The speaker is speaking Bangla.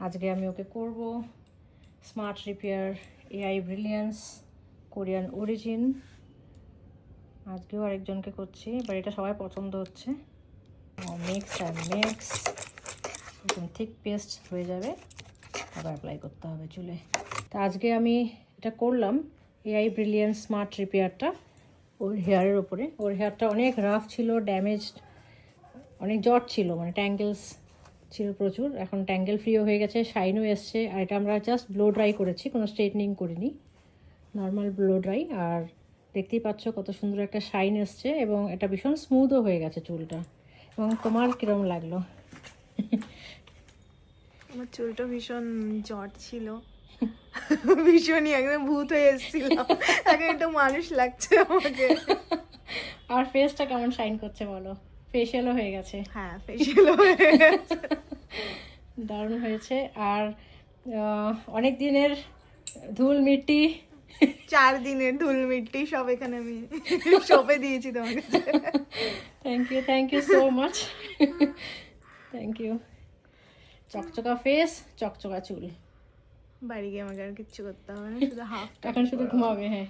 আজকে আমি ওকে করব smart repair AI brilliance Korean origin. আজকেও আরেকজনকে করছি, এবার এটা সবাই পছন্দ হচ্ছে। মিক্স অ্যান্ড মিক্স, একদম থিক পেস্ট হয়ে যাবে, আবার অ্যাপ্লাই করতে হবে চুলে। তা আজকে আমি এটা করলাম এআই ব্রিলিয়ান্স স্মার্ট রিপেয়ারটা ওর হেয়ারের ওপরে। ওর হেয়ারটা অনেক রাফ ছিল, ড্যামেজড, অনেক জট ছিল, মানে ট্যাঙ্গেলস ছিল প্রচুর। এখন ট্যাঙ্গেল ফ্রিও হয়ে গেছে, শাইনও এসছে। আর এটা আমরা জাস্ট ব্লো ড্রাই করেছি, কোনো স্ট্রেটনিং করিনি, নর্মাল ব্লো ড্রাই। আর দেখতেই পাচ্ছ কত সুন্দর একটা শাইন এসছে, এবং এটা ভীষণ স্মুথও হয়ে গেছে চুলটা। এবং তোমার কীরকম লাগলো? আমার চুলটা ভীষণ জট ছিল, ভীষণই একদম ভূত হয়ে এসেছিলাম, এখন একটু মানুষ লাগছে আমাকে। আর ফেসটা কেমন শাইন করছে বলো? ফেশিয়ালও হয়ে গেছে। হ্যাঁ, ফেশিয়াল হয়ে গেছে, দারুণ হয়েছে। আর অনেক দিনের ধুল মিট্টি, 4 দিনের ধুল মিট্টি সব এখানে আমি সঁপে দিয়েছি তোমার কাছে। Thank you so much, thank you. চকচকা ফেস, চকচকা চুল। বাড়ি গিয়ে আমাকে আর কিচ্ছু করতে হবে না, শুধু হাফ এখন শুধু ঘুমাবে। হ্যাঁ,